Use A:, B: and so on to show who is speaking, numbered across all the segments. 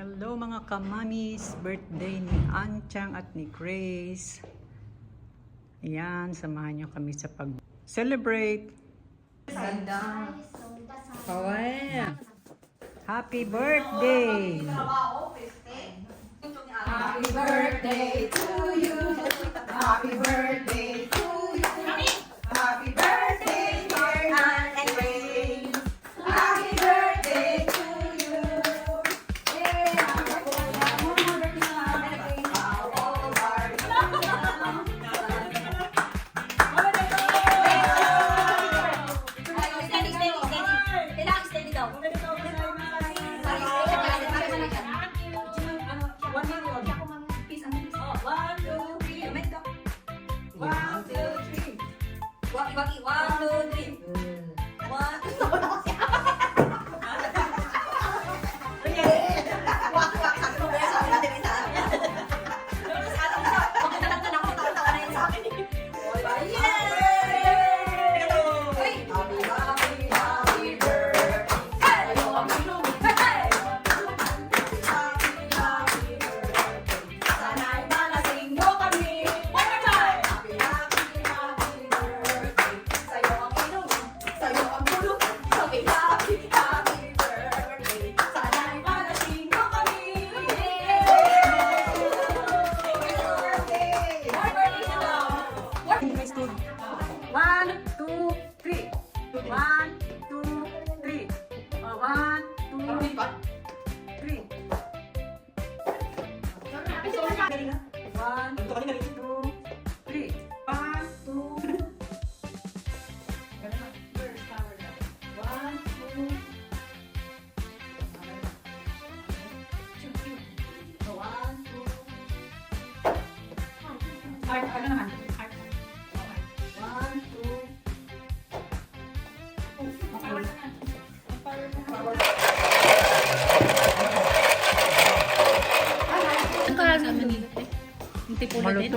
A: Hello mga kamamis, birthday ni Anchang at ni Grace. Ayan, samahan nyo kami sa pag-celebrate. Ganda. Happy birthday!
B: Happy birthday to you. Happy birthday to you. Happy birthday, dear Ann and Grace. Happy birthday to you.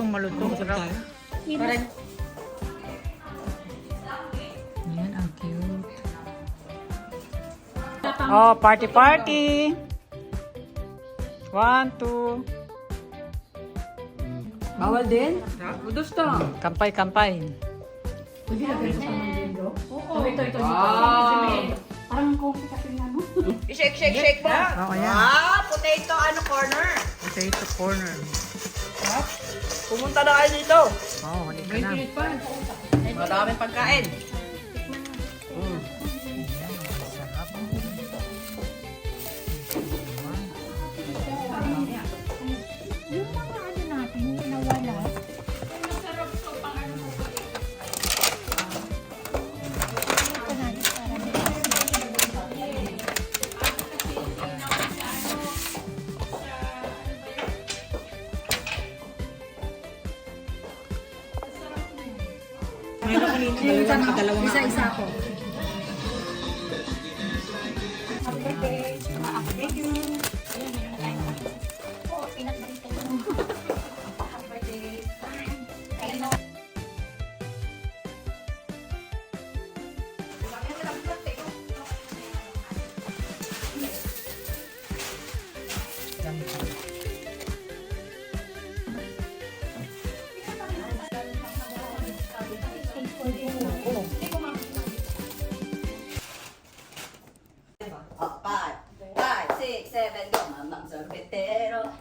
A: Malutong, sarap. Ayan, ang cute. Oh, party! 1, 2.
B: Bawal din? Udos to.
A: Kampay.
C: Parang coffee kasi nga, no?
B: I-shake mo.
A: Oh, ayan.
B: Potato corner.
A: Potato corner.
B: Pumunta na kayo dito.
A: Oh, halika na.
B: Maraming pagkain.
C: Yung mga ano natin, nawala. Isa-isa ko.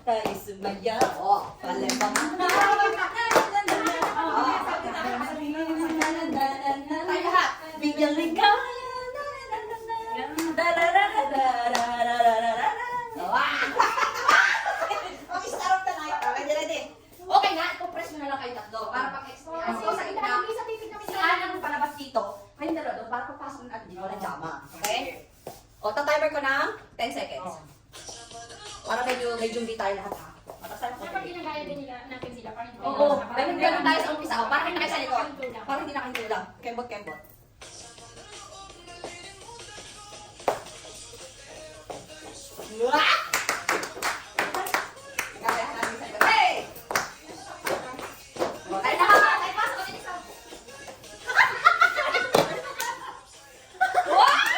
B: Tayo sumaya. Palembang. Tayo lahat. Bigyan ligaya. Okay, start of the night. Ready? Okay na, i-compress mo na lang kayo tatlo. Para pag-experience. Kasi sa gitna, si Ana ang palabas dito. Kayong dalawa doon para papasok na at di ko na jama. Okay? O, ta-timer ko ng 10 seconds. Para medyo hindi tayo lahat ha.
C: Dapat ginagaya din nila natin sila para hindi
B: Oo, ganun tayo sa umpisa. Para hindi na kayo sa likod. Para hindi na kayo tulang. Kembot. Hey! Tayo na ha! Tayo pasok! Wow!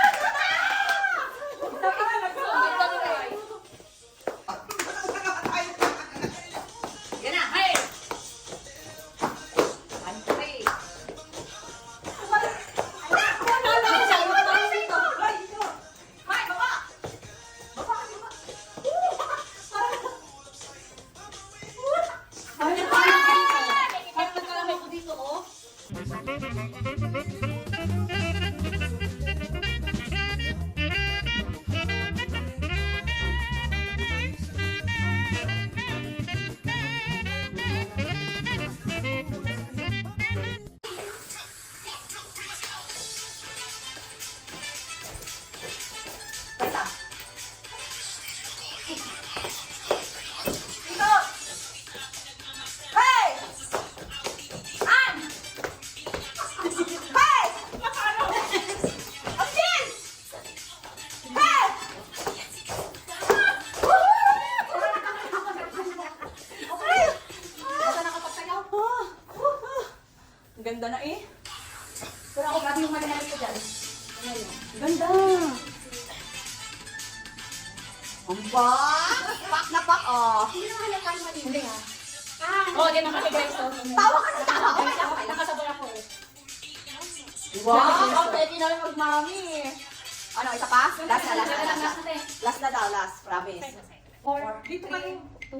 B: Wow! Pak na pak, oh.
C: Hindi naman halata yung matindi ha. Oo, din naman kay guys.
B: Tawa ka na tawa. Okay lang, okay lang.
C: Nakasabay ako eh.
B: Wow! Ang pwede na rin mag-mami. Ano, isa pa? Last na, last na, last na. Last na daw, last. Promise.
C: Four,
A: Dito ka rin.
C: 2,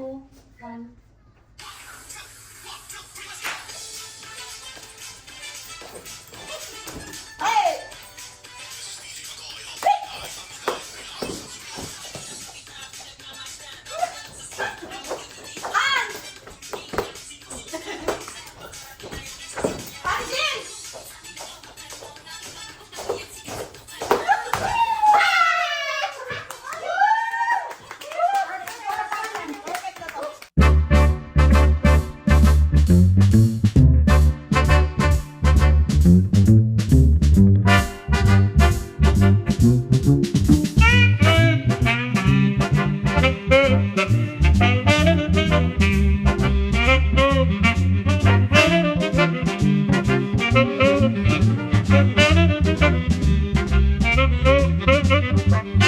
C: 1.
B: Hey! An! Pansin! Perfect na to.
D: Thank you.